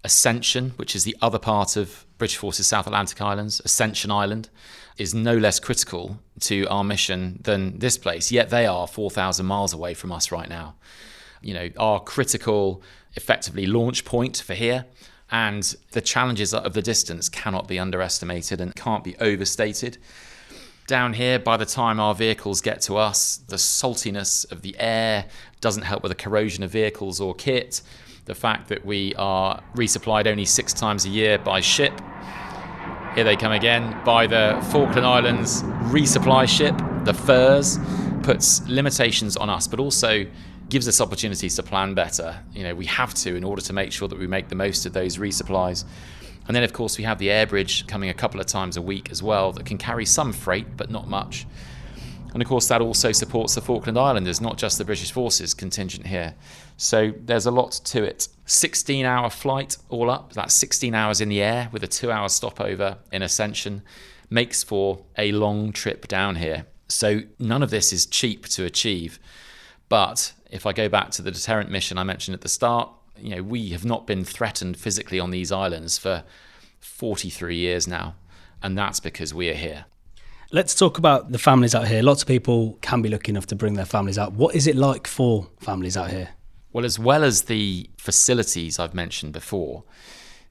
Ascension, which is the other part of British Forces South Atlantic Islands, Ascension Island, is no less critical to our mission than this place, yet they are 4,000 miles away from us right now. You know, our critical, effectively, launch point for here, and the challenges of the distance cannot be underestimated and can't be overstated. Down here, by the time our vehicles get to us, the saltiness of the air doesn't help with the corrosion of vehicles or kit. The fact that we are resupplied only 6 times a year by ship, here they come again, by the Falkland Islands resupply ship, the FURS, puts limitations on us, but also gives us opportunities to plan better. You know, we have to, in order to make sure that we make the most of those resupplies. And then, of course, we have the air bridge coming a couple of times a week as well that can carry some freight, but not much. And of course, that also supports the Falkland Islanders, not just the British Forces contingent here. So there's a lot to it. 16-hour flight all up, that's 16 hours in the air with a 2-hour stopover in Ascension, makes for a long trip down here. So none of this is cheap to achieve. But if I go back to the deterrent mission I mentioned at the start, you know, we have not been threatened physically on these islands for 43 years now. And that's because we are here. Let's talk about the families out here. Lots of people can be lucky enough to bring their families out. What is it like for families out here? Well, as well as the facilities I've mentioned before,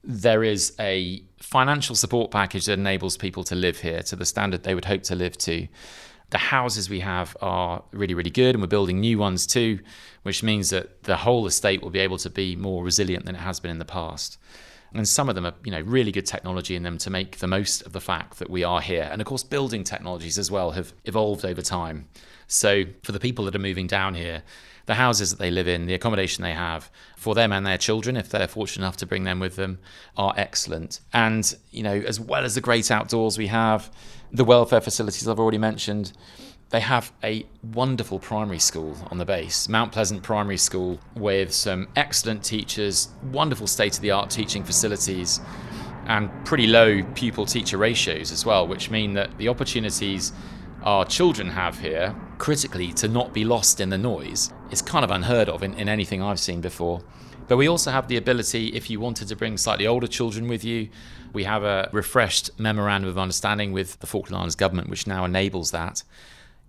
there is a financial support package that enables people to live here to the standard they would hope to live to. The houses we have are really, really good, and we're building new ones too, which means that the whole estate will be able to be more resilient than it has been in the past. And some of them are, you know, really good technology in them to make the most of the fact that we are here. And of course, building technologies as well have evolved over time. So for the people that are moving down here, the houses that they live in, the accommodation they have for them and their children, if they're fortunate enough to bring them with them, are excellent. And, you know, as well as the great outdoors we have, the welfare facilities I've already mentioned, they have a wonderful primary school on the base, Mount Pleasant Primary School, with some excellent teachers, wonderful state-of-the-art teaching facilities, and pretty low pupil-teacher ratios as well, which mean that the opportunities our children have here, critically, to not be lost in the noise, is kind of unheard of in anything I've seen before. But we also have the ability, if you wanted to bring slightly older children with you, we have a refreshed memorandum of understanding with the Falkland Islands government, which now enables that.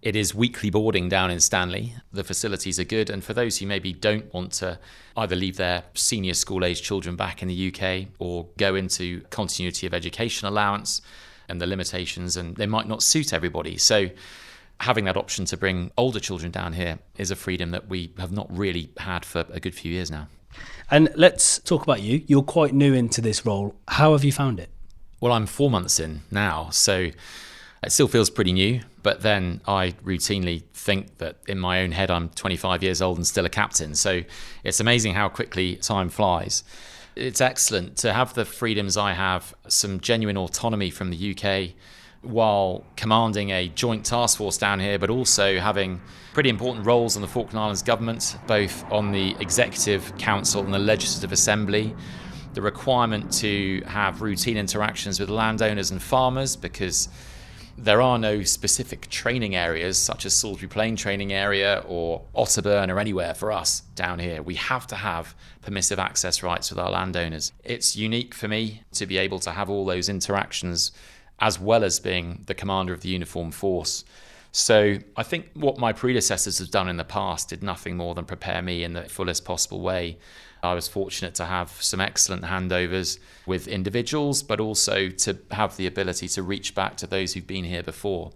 It is weekly boarding down in Stanley. The facilities are good, and for those who maybe don't want to either leave their senior school-age children back in the UK or go into continuity of education allowance and the limitations, and they might not suit everybody. So having that option to bring older children down here is a freedom that we have not really had for a good few years now. And let's talk about you. You're quite new into this role. How have you found it? Well, I'm 4 months in now, so it still feels pretty new. But then I routinely think that in my own head, I'm 25 years old and still a captain. So it's amazing how quickly time flies. It's excellent to have the freedoms I have, some genuine autonomy from the UK, while commanding a joint task force down here, but also having pretty important roles in the Falkland Islands government, both on the Executive Council and the Legislative Assembly. The requirement to have routine interactions with landowners and farmers, because there are no specific training areas such as Salisbury Plain training area or Otterburn or anywhere for us down here. We have to have permissive access rights with our landowners. It's unique for me to be able to have all those interactions as well as being the commander of the uniformed force. So I think what my predecessors have done in the past did nothing more than prepare me in the fullest possible way. I was fortunate to have some excellent handovers with individuals, but also to have the ability to reach back to those who've been here before.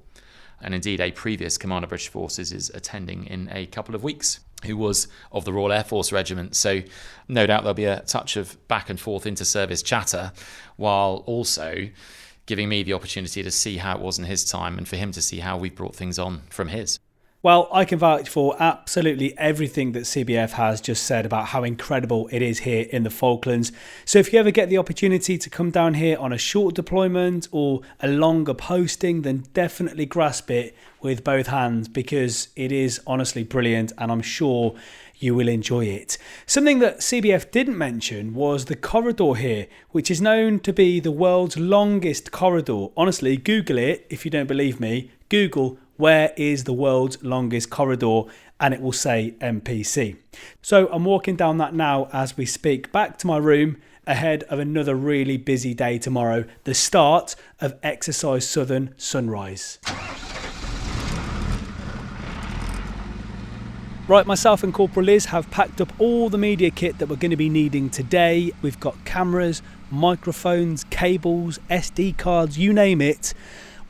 And indeed, a previous Commander of British Forces is attending in a couple of weeks, who was of the Royal Air Force Regiment. So no doubt there'll be a touch of back and forth inter-service chatter, while also giving me the opportunity to see how it was in his time and for him to see how we brought things on from his. Well, I can vouch for absolutely everything that CBF has just said about how incredible it is here in the Falklands. So if you ever get the opportunity to come down here on a short deployment or a longer posting, then definitely grasp it with both hands, because it is honestly brilliant and I'm sure you will enjoy it. Something that CBF didn't mention was the corridor here, which is known to be the world's longest corridor. Honestly, Google it if you don't believe me. Google, where is the world's longest corridor, and it will say MPC. So I'm walking down that now as we speak, back to my room ahead of another really busy day tomorrow, the start of Exercise Southern Sunrise. Right, myself and Corporal Liz have packed up all the media kit that we're going to be needing today. We've got cameras, microphones, cables, SD cards, you name it.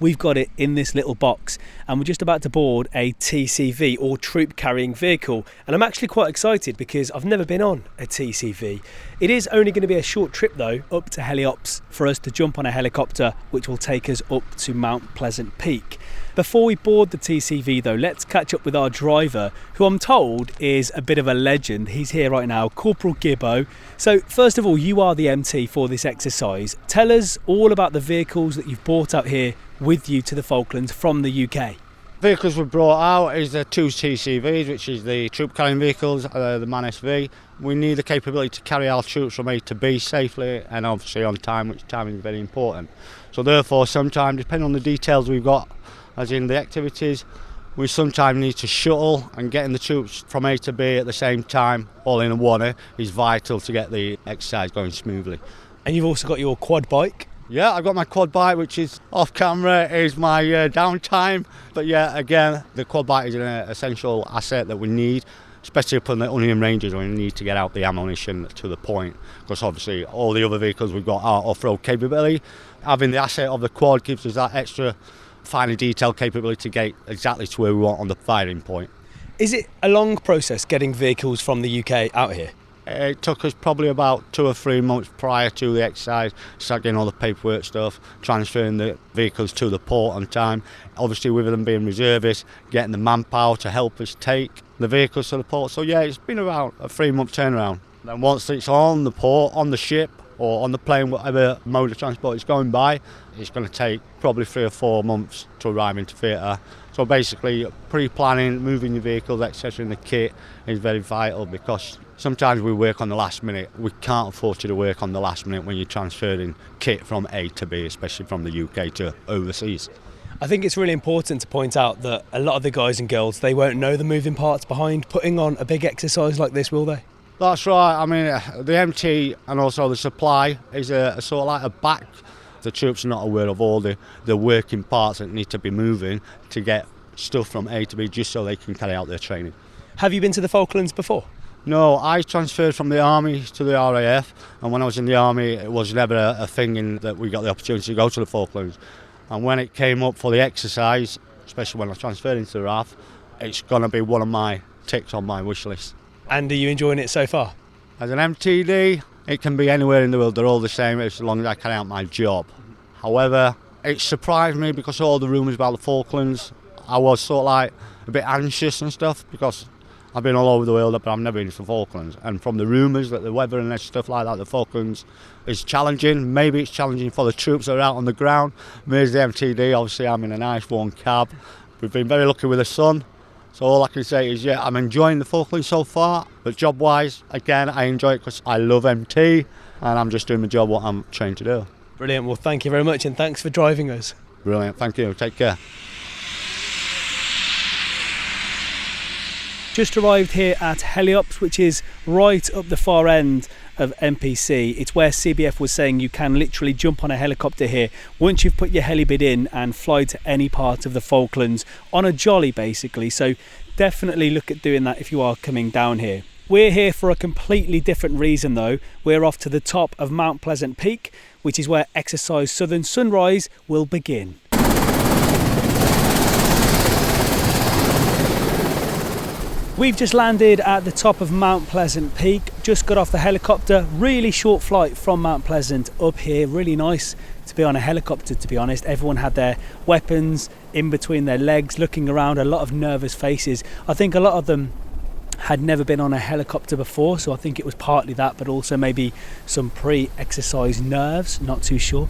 We've got it in this little box, and we're just about to board a TCV, or troop carrying vehicle, and I'm actually quite excited because I've never been on a TCV. It is only going to be a short trip though, up to Heliops, for us to jump on a helicopter which will take us up to Mount Pleasant Peak. Before we board the TCV though, let's catch up with our driver, who I'm told is a bit of a legend. He's here right now, Corporal Gibbo. So first of all, you are the MT for this exercise. Tell us all about the vehicles that you've brought out here with you to the Falklands from the UK. Vehicles we've brought out is the two TCVs, which is the troop carrying vehicles, the MAN SV. We need the capability to carry our troops from A to B safely and obviously on time, which time is very important. So therefore, sometimes, depending on the details we've got, as in the activities, we sometimes need to shuttle, and getting the troops from A to B at the same time, all in one, is vital to get the exercise going smoothly. And you've also got your quad bike. Yeah, I've got my quad bike, which is off camera, is my downtime. But yeah, again, the quad bike is an essential asset that we need, especially up on the Onion Ranges when we need to get out the ammunition to the point. Because obviously all the other vehicles we've got are off-road capability. Having the asset of the quad gives us that extra finely detailed capability to get exactly to where we want on the firing point. Is it a long process getting vehicles from the UK out here? It took us probably about 2 or 3 months prior to the exercise, start getting all the paperwork stuff, transferring the vehicles to the port on time. Obviously with them being reservists, getting the manpower to help us take the vehicles to the port. So yeah, it's been about a 3-month turnaround. Then once it's on the port, on the ship or on the plane, whatever mode of transport it's going by, it's going to take probably 3 or 4 months to arrive into theatre. So basically pre-planning, moving your vehicles, etc. in the kit is very vital, because sometimes we work on the last minute. We can't afford you to work on the last minute when you're transferring kit from A to B, especially from the UK to overseas. I think it's really important to point out that a lot of the guys and girls, they won't know the moving parts behind putting on a big exercise like this, will they? That's right. I mean, the MT and also the supply is a sort of like a back. The troops are not aware of all the working parts that need to be moving to get stuff from A to B, just so they can carry out their training. Have you been to the Falklands before? No, I transferred from the Army to the RAF, and when I was in the Army it was never a thing that we got the opportunity to go to the Falklands. And when it came up for the exercise, especially when I transferred into the RAF, it's going to be one of my ticks on my wish list. And are you enjoying it so far? As an MTD, it can be anywhere in the world. They're all the same as long as I carry out my job. However, it surprised me because of all the rumours about the Falklands. I was sort of like a bit anxious and stuff because I've been all over the world, but I've never been to the Falklands. And from the rumours that the weather and stuff like that, the Falklands is challenging. Maybe it's challenging for the troops that are out on the ground. Me as the MTD, obviously I'm in a nice warm cab. We've been very lucky with the sun. So all I can say is, yeah, I'm enjoying the Falklands so far. But job-wise, again, I enjoy it because I love MT and I'm just doing the job what I'm trained to do. Brilliant. Well, thank you very much and thanks for driving us. Brilliant. Thank you. Take care. Just arrived here at Heliops, which is right up the far end of MPC. It's where CBF was saying you can literally jump on a helicopter here once you've put your helibid in and fly to any part of the Falklands on a jolly basically. So definitely look at doing that if you are coming down here. We're here for a completely different reason though. We're off to the top of Mount Pleasant Peak, which is where exercise Southern Sunrise will begin. We've just landed at the top of Mount Pleasant Peak, just got off the helicopter, really short flight from Mount Pleasant up here, really nice to be on a helicopter to be honest. Everyone had their weapons in between their legs, looking around, a lot of nervous faces. I think a lot of them had never been on a helicopter before, so I think it was partly that, but also maybe some pre-exercise nerves, not too sure.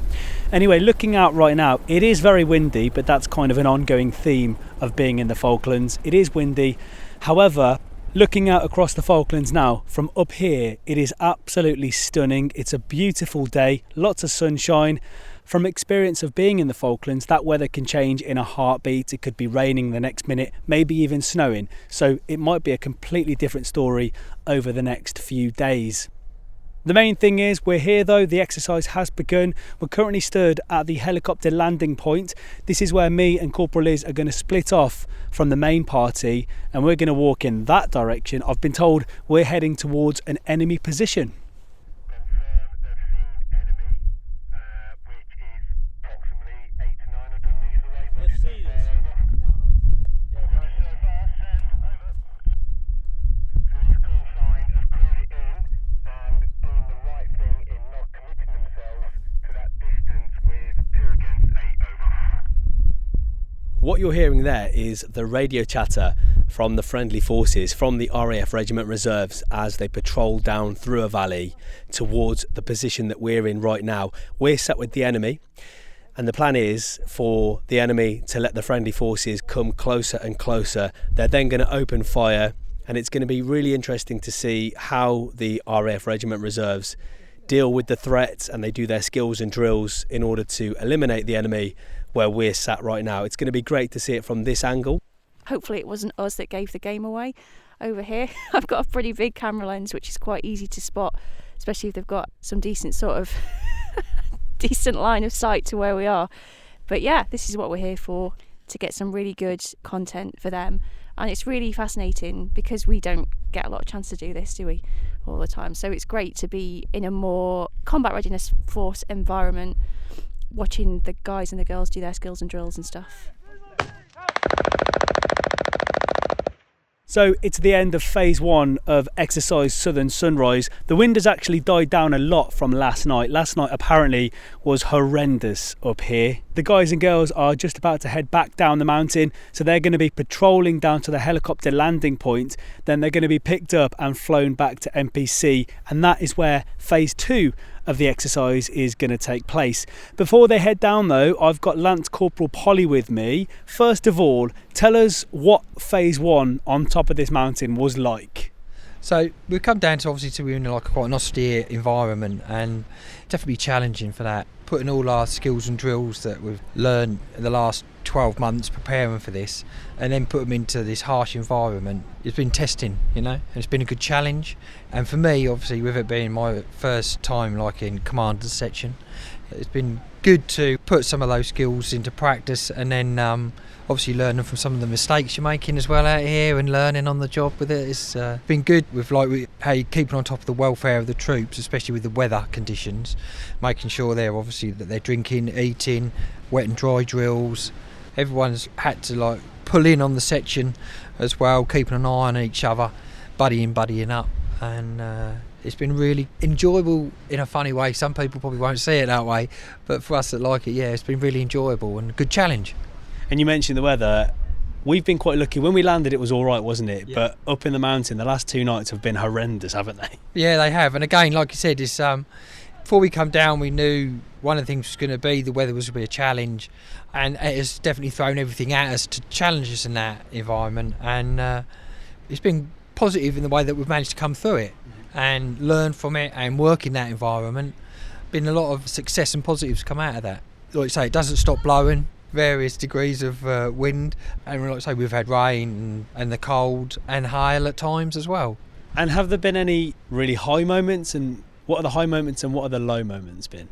Anyway, looking out right now, it is very windy, but that's kind of an ongoing theme of being in the Falklands. It is windy. However, looking out across the Falklands now, from up here, it is absolutely stunning. It's a beautiful day, lots of sunshine. From experience of being in the Falklands, that weather can change in a heartbeat. It could be raining the next minute, maybe even snowing. So it might be a completely different story over the next few days. The main thing is we're here though, the exercise has begun. We're currently stood at the helicopter landing point. This is where me and Corporal Liz are going to split off from the main party and we're going to walk in that direction. I've been told we're heading towards an enemy position. What you're hearing there is the radio chatter from the friendly forces, from the RAF Regiment Reserves as they patrol down through a valley towards the position that we're in right now. We're sat with the enemy and the plan is for the enemy to let the friendly forces come closer and closer. They're then going to open fire and it's going to be really interesting to see how the RAF Regiment Reserves deal with the threats and they do their skills and drills in order to eliminate the enemy where we're sat right now. It's going to be great to see it from this angle. Hopefully it wasn't us that gave the game away over here. I've got a pretty big camera lens which is quite easy to spot, especially if they've got some decent sort of decent line of sight to where we are. But yeah, this is what we're here for, to get some really good content for them. And it's really fascinating because we don't get a lot of chance to do this, do we, all the time. So it's great to be in a more combat readiness force environment, watching the guys and the girls do their skills and drills and stuff. So it's the end of phase 1 of exercise Southern Sunrise. The wind has actually died down a lot from last night. Last night apparently was horrendous up here. The guys and girls are just about to head back down the mountain, so they're going to be patrolling down to the helicopter landing point. Then they're going to be picked up and flown back to MPC, and that is where phase 2 of the exercise is going to take place. Before they head down though, I've got Lance Corporal Polly with me. First of all, tell us what phase 1 on top of this mountain was like. So we've come down to obviously to be in like quite an austere environment and definitely challenging for that. Putting all our skills and drills that we've learned in the last 12 months preparing for this and then put them into this harsh environment. It's been testing, you know, and it's been a good challenge. And for me, obviously, with it being my first time like in commander's section, it's been good to put some of those skills into practice and then obviously learning from some of the mistakes you're making as well out here and learning on the job with it. It's been good with how you're keeping on top of the welfare of the troops, especially with the weather conditions, making sure that they're drinking, eating, wet and dry drills. Everyone's had to pull in on the section as well, keeping an eye on each other, buddying up. and it's been really enjoyable in a funny way. Some people probably won't see it that way, but for us that like it, yeah, it's been really enjoyable and a good challenge. And you mentioned the weather. We've been quite lucky. When we landed, it was all right, wasn't it? Yeah. But up in the mountain, the last 2 nights have been horrendous, haven't they? Yeah, they have. And again, like you said, it's before we come down, we knew one of the things was going to be the weather was going to be a challenge, and it has definitely thrown everything at us to challenge us in that environment. And it's been positive in the way that we've managed to come through it and learn from it and work in that environment. Been a lot of success and positives come out of that. Like you say, it doesn't stop blowing. Various degrees of wind, and like I say, we've had rain and the cold and hail at times as well. And have there been any really high moments, and what are the high moments and what are the low moments been?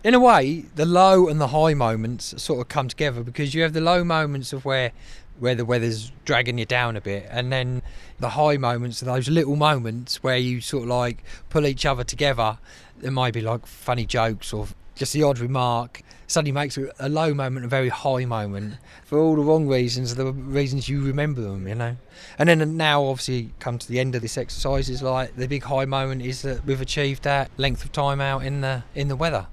In a way, the low and the high moments sort of come together, because you have the low moments of where the weather's dragging you down a bit, and then the high moments are those little moments where you sort of like pull each other together. There might be like funny jokes or just the odd remark suddenly makes a low moment a very high moment for all the wrong reasons, the reasons you remember them, you know. And then now obviously come to the end of this exercise is like the big high moment is that we've achieved that length of time out in the weather.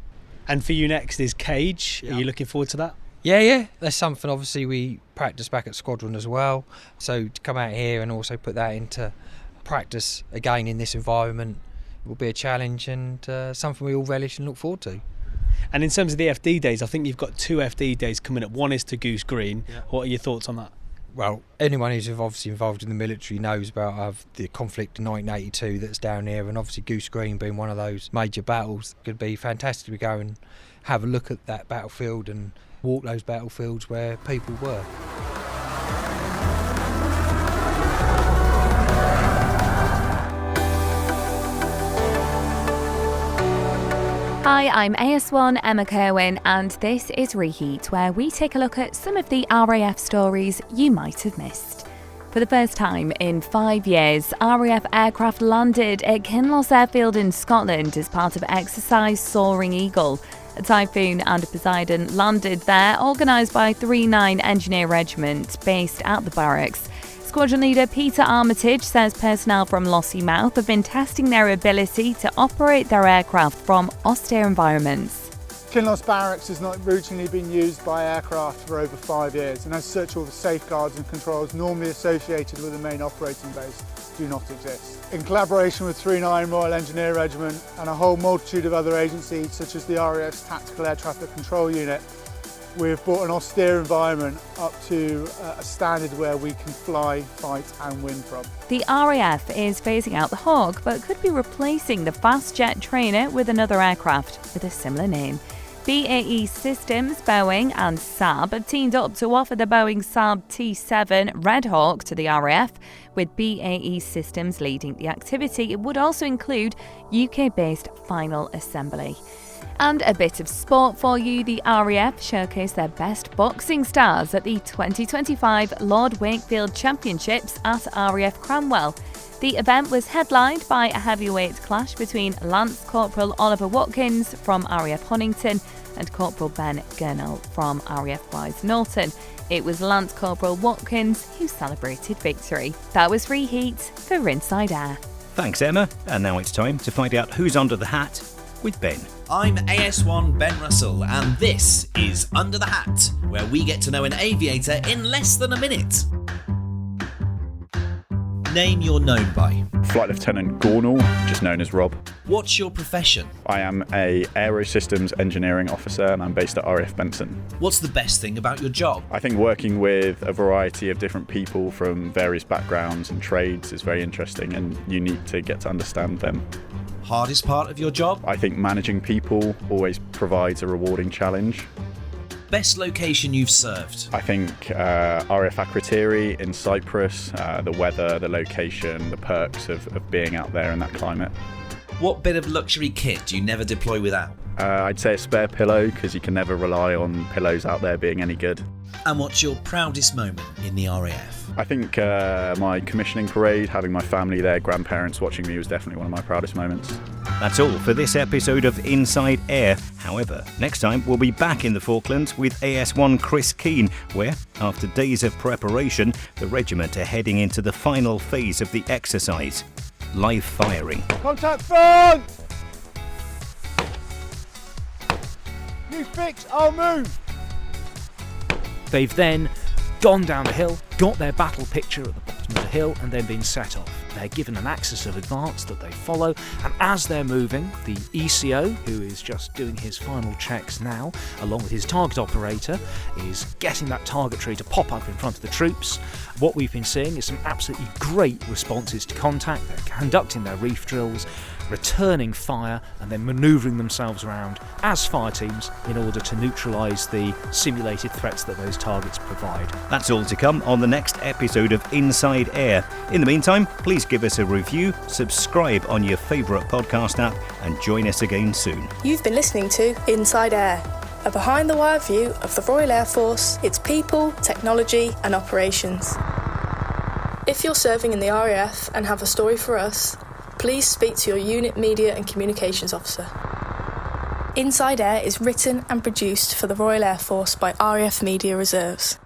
And for you next is Cage. Are you looking forward to that? Yeah, that's something obviously we practice back at Squadron as well, so to come out here and also put that into practice again in this environment will be a challenge, and something we all relish and look forward to. And in terms of the FD days, I think you've got 2 FD days coming up. One is to Goose Green. Yeah. What are your thoughts on that? Well, anyone who's obviously involved in the military knows about the conflict in 1982 that's down here, and obviously Goose Green being one of those major battles. It could be fantastic to go and have a look at that battlefield and walk those battlefields where people were. Hi, I'm AS1 Emma Kerwin, and this is Reheat, where we take a look at some of the RAF stories you might have missed. For the first time in 5 years, RAF aircraft landed at Kinloss Airfield in Scotland as part of exercise Soaring Eagle. A Typhoon and a Poseidon landed there, organised by 39 Engineer Regiment, based at the barracks. Squadron leader Peter Armitage says personnel from Lossiemouth have been testing their ability to operate their aircraft from austere environments. Kinloss Barracks has not routinely been used by aircraft for over 5 years, and as such all the safeguards and controls normally associated with the main operating base do not exist. In collaboration with 39 Royal Engineer Regiment and a whole multitude of other agencies such as the RAF's Tactical Air Traffic Control Unit, we've brought an austere environment up to a standard where we can fly, fight and win from. The RAF is phasing out the Hawk, but could be replacing the fast jet trainer with another aircraft with a similar name. BAE Systems, Boeing and Saab have teamed up to offer the Boeing Saab T7 Red Hawk to the RAF, with BAE Systems leading the activity. It would also include UK-based final assembly. And a bit of sport for you. The RAF showcased their best boxing stars at the 2025 Lord Wakefield Championships at RAF Cranwell. The event was headlined by a heavyweight clash between Lance Corporal Oliver Watkins from RAF Honington and Corporal Ben Gurnall from RAF Wise Norton. It was Lance Corporal Watkins who celebrated victory. That was Reheat for Inside Air. Thanks, Emma. And now it's time to find out who's under the hat with Ben. I'm AS1 Ben Russell, and this is Under the Hat, where we get to know an aviator in less than a minute. Name you're known by. Flight Lieutenant Gornall, just known as Rob. What's your profession? I am a Aerosystems Engineering Officer and I'm based at RAF Benson. What's the best thing about your job? I think working with a variety of different people from various backgrounds and trades is very interesting and unique to get to understand them. Hardest part of your job? I think managing people always provides a rewarding challenge. Best location you've served? I think RAF Akrotiri in Cyprus, the weather, the location, the perks of being out there in that climate. What bit of luxury kit do you never deploy without? I'd say a spare pillow, because you can never rely on pillows out there being any good. And what's your proudest moment in the RAF? I think my commissioning parade, having my family there, grandparents watching me, was definitely one of my proudest moments. That's all for this episode of Inside Air. However, next time we'll be back in the Falklands with AS1 Chris Keane, where, after days of preparation, the regiment are heading into the final phase of the exercise. live firing. Contact front! You fix, I'll move! They've then gone down the hill, got their battle picture at the bottom of the hill, and then been set off. They're given an axis of advance that they follow, and as they're moving, the ECO, who is just doing his final checks now, along with his target operator, is getting that target tree to pop up in front of the troops. What we've been seeing is some absolutely great responses to contact. They're conducting their reef drills, returning fire, and then manoeuvring themselves around as fire teams in order to neutralise the simulated threats that those targets provide. That's all to come on the next episode of Inside Air. In the meantime, please give us a review, subscribe on your favourite podcast app, and join us again soon. You've been listening to Inside Air, a behind-the-wire view of the Royal Air Force, its people, technology and operations. If you're serving in the RAF and have a story for us, please speak to your unit media and communications officer. Inside Air is written and produced for the Royal Air Force by RAF Media Reserves.